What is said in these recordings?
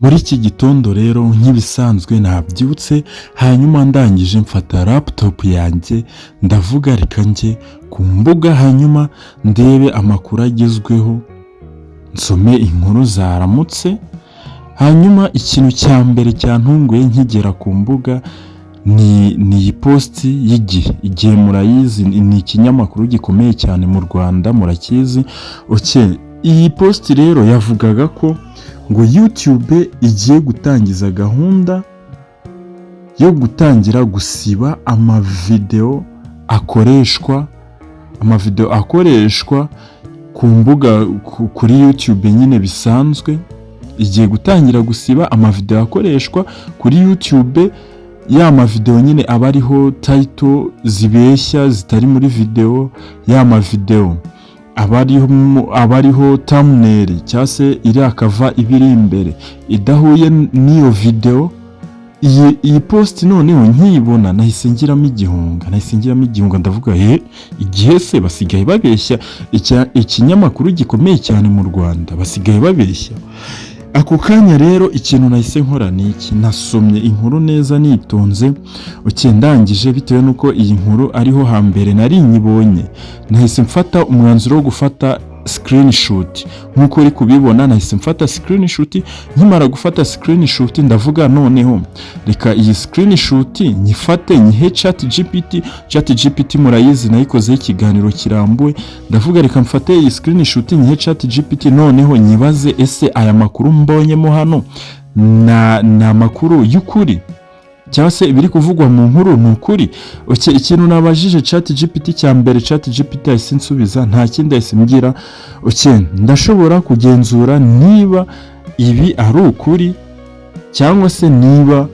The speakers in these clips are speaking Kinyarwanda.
Muri iki gitondo rero nk'ibisanzwe nabyutse, hanyuma ndangije mfata laptop yanjye ndavuga reka njye ku mbuga hanyuma ndebe amakuru agezweho, nsome inkuru zaramutse, hanyuma ikintu cya mbere cyantunguye nkigera ku mbuga ni iyi post y'Igihe. Igihe murayizi ni ikinyamakuru gikomeye cyane mu Rwanda murakizi. Iyi post rero yavugaga ko ngo YouTube igiye gutangiza gahunda yo gutangira gusiba amavideo akoreshwa ku mbuga kuri YouTube nyine bisanzwe. Igiye gutangira gusiba amavideo akoreshwa kuri YouTube, ya mavideo nyine aba ariho title zibeshya zitari muri video, ya mavideo abariho thumbnail cyangwa se iriya cover ibiri imbere idahuye n'iyo video. Iyi post noneho nkiyibona nahise ngiramo igihunga ndavuga Igihe se basigaye babeshya, ikinyamakuru gikomeye cyane mu Rwanda basigaye babeshya. Ako kanya rero ikintu nahise nkora ni iki, nasomye inkuru neza nitonze, ndangije bitewe nuko iyi nkuru ariho hambere nari nyibonye, nahise mfata umwanzuro wo gufata screenshot. Nkuko uri kubibona nahise mfata screenshot, nkimara gufata screenshot ndavuga noneho reka iyi screenshot nyifate nyihe ChatGPT murayizi nayikozeho ikiganiro kirambuye, ndavuga reka mfate iyi screenshot nyihe ChatGPT noneho nyibaze ese aya makuru mbonyemo hano na makuru y'ukuri cyangwa se ibiri kuvugwa mu nkuru ni ukuri. Ikintu nabajije ChatGPT cya mbere, ChatGPT ahise nsubiza nta kindi ahise mbwira ndashobora kugenzura niba ibi ari ukuri cyangwa se niba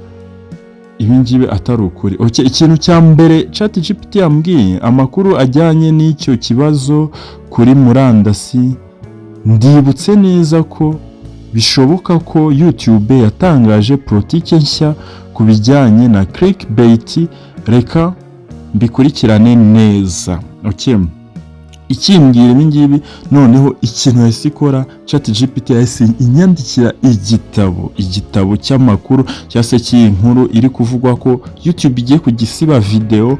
ibi ngibi atari ukuri. Ikintu cya mbere ChatGPT yambwiye amakuru ajyanye n'icyo kibazo kuri murandasi, ndibutse neza ko bishoboka ko YouTube yatangaje politike nshya ku bijyanye na clickbait. Reka mbikurikirane neza. Ikimbwira ibi ngibi noneho ikintu yahise ikora, ChatGPT yahise inyandikira igitabo cy'amakuru cyangwa se cy'inkuru iri kuvugwa ko YouTube igiye kugisiba video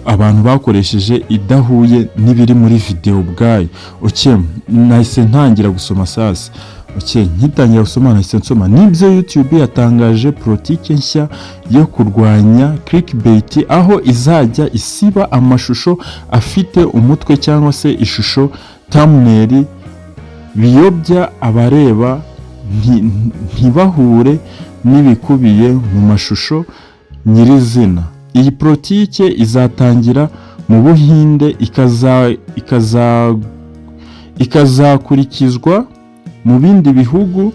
abantu bakoresheje idahuye n'ibiri muri video bwayo. Nahise ntangira gusoma sasa. Nkitangira gusoma nahise nsoma nibyo YouTube yatangaje politike nshya yo kurwanya clickbait, aho izajya isiba amashusho afite umutwe cyangwa se ishusho thumbnail biyobya abareba ntibahure n'ibikubiye mu mashusho nyirizina. Iyi politike izatangira mu Buhinde ikazakurikizwa mu bindi bihugu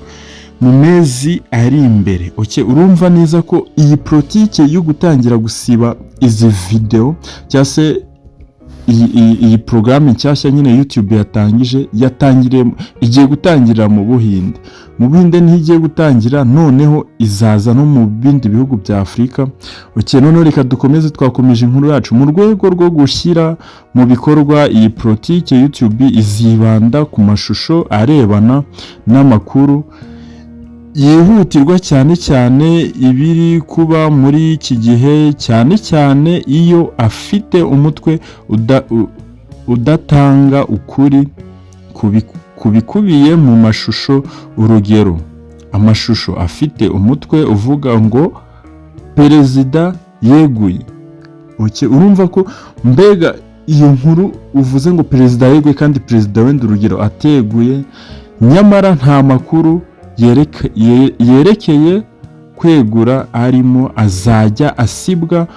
mu mezi ari imbere. Urumva neza ko iyi politike yo gutangira gusiba izi video cyangwa se iyi programme nshyashya nyine YouTube igiye gutangirira mu Buhinde. Mu Buhinde niho igiye gutangira, noneho izaza no mu bindi bihugu bya Afurika. Noneho reka dukomeze, twakomeje inkuru yacu. Mu rwego rwo gushyira mu bikorwa iyi politike, YouTube izibanda ku mashusho arebana n'amakuru yihutirwa cyane ibiri kuba muri iki gihe, cyane iyo afite umutwe udatanga ukuri kubikubiye mu mashusho. Urugero, amashusho afite umutwe uvuga ngo perezida yeguye. Urumva ko mbega iyo nkuru uvuze ngo perezida yeguye kandi perezida wenda urugero ateguye, nyamara nta makuru yerekeye kwegura arimo, azajya asibwa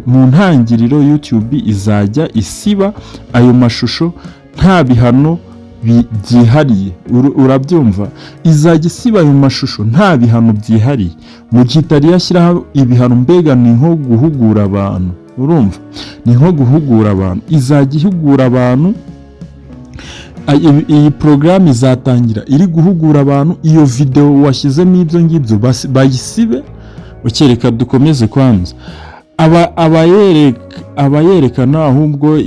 mu ntangiriro. YouTube izajya isiba ayo mashusho nta bihano byihariye. Urabyumva, izajya isiba ayo mashusho nta bihano byihariye mu gihe itari yashyiraho ibihano. Mbega ni nko guhugura abantu, urumva, ni nko guhugura abantu, izajya ihugura abantu. Iyi porogaramu izatangira iri guhugura abantu. Iyo video washyizemo ibyo ngibyo bayisibe. Reka dukomeze kwanza. abayerekana ahubwo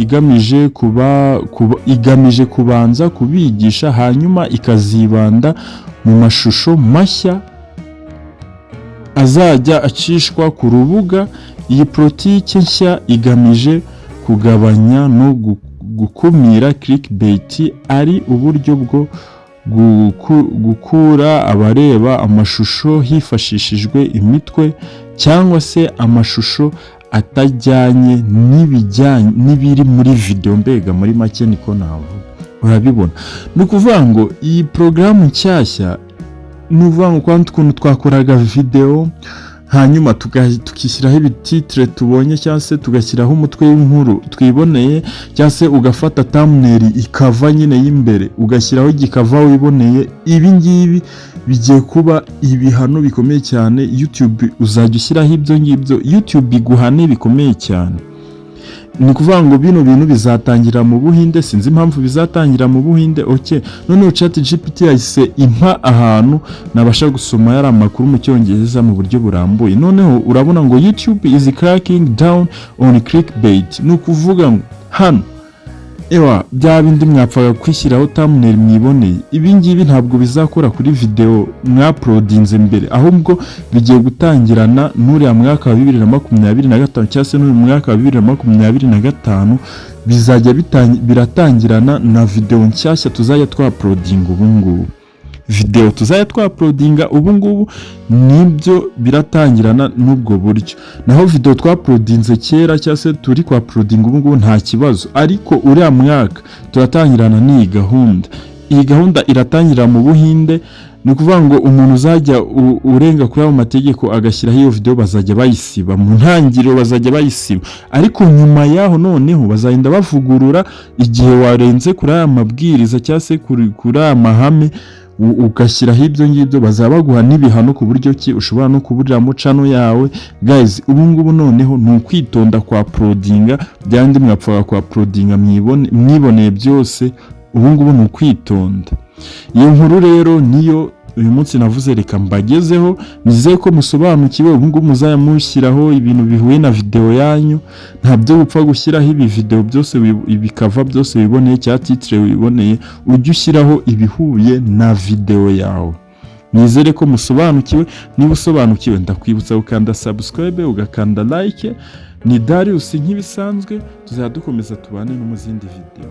igamije kubanza kubigisha, hanyuma ikazibanda mu mashusho mashya azajya acishwa ku rubuga. Iyi politiki nshya igamije kugabanya no gukumira clickbait, ari uburyo bwo gukura abareba amashusho hifashishijwe imitwe cyangwa se amashusho atajyanye n'ibiri muri video. Mbega muri make niko navuga, urabibona. Ni ukuvuga ngo iyi porogaramu nshyashya, ni ukuvuga ngo kwa ukuntu twakoraga video hanyuma tukishyiraho ibititre tubonye cyangwa se tugashyiraho umutwe w'inkuru twiboneye, cyangwa se ugafata thumbnail ikava nyine y'imbere ugashyiraho igikava wiboneye. Ibi ngibi bigiye kuba ibihano bikomeye cyane. YouTube uzajya ushyiraho ibyo ngibyo, YouTube iguhane bikomeye cyane. Ni ukuvuga ngo bino bintu bizatangira mu Buhinde, sinzi impamvu bizatangira mu Buhinde. Okay, noneho ChatGPT yahise impa ahantu nabasha gusoma yari amakuru mu Cyongereza mu buryo burambuye. Noneho urabona ngo YouTube is cracking down on clickbait. Ni ukuvuga ngo hano bya bindi mwapfaga kwishyiraho thumbnail mwiboneye, ibi ngibi ntabwo bizakora kuri video mwaploadinze mbere, ahubwo bigiye gutangirana n'uriya mwaka wa 2025 cyangwa se n'uyu mwaka wa 2025 bizajya biratangirana na video nshyashya tuzajya twaploadinga ubungubu. Video tuzajya twaploadinga ubungubu nibyo biratangirana n'ubwo buryo. Naho video twaploadinze kera cyangwa se turi kwa uploadinga ubungubu nta kibazo, ariko uriya mwaka turatangirana n'iyi gahunda. Iyi gahunda iratangira mu Buhinde. Ni ukuvuga ngo umuntu uzajya urenga kuri ayo mategeko agashyiraho iyo video bazajya bayisiba. Mu ntangiriro bazajya bayisiba, ariko nyuma yaho noneho bazagenda bavugurura. Igihe warenze kuri aya mabwiriza cyangwa se kuri aya mahame ugashyiraho ibyo ngibyo, bazaba baguha n'ibihano ku buryo ki ushobora no kuburiramo channel yawe. Guys, ubu ngubu noneho ni ukwitonda kwa uploadinga, byandi mwapfaga kwa uploadinga mwiboneye byose. Ubu ngubu ni ukwitonda. Iyo nkuru rero niyo uyu munsi navuze reka mbagezeho, nizeye ko musobanukiwe. Ubu ngubu muzajya mushyiraho ibintu bihuye na video yanyu, ntabyo gupfa gushyiraho ibi video byose ibikava byose biboneye cya titre wiboneye, ujye ushyiraho ibihuye na video yawe. Nizere ko musobanukiwe. Niba usobanukiwe ndakwibutsa gukanda subscribe ugakanda like. Ni Darius nk'ibisanzwe, tuzadukomeza tubane no mu zindi video.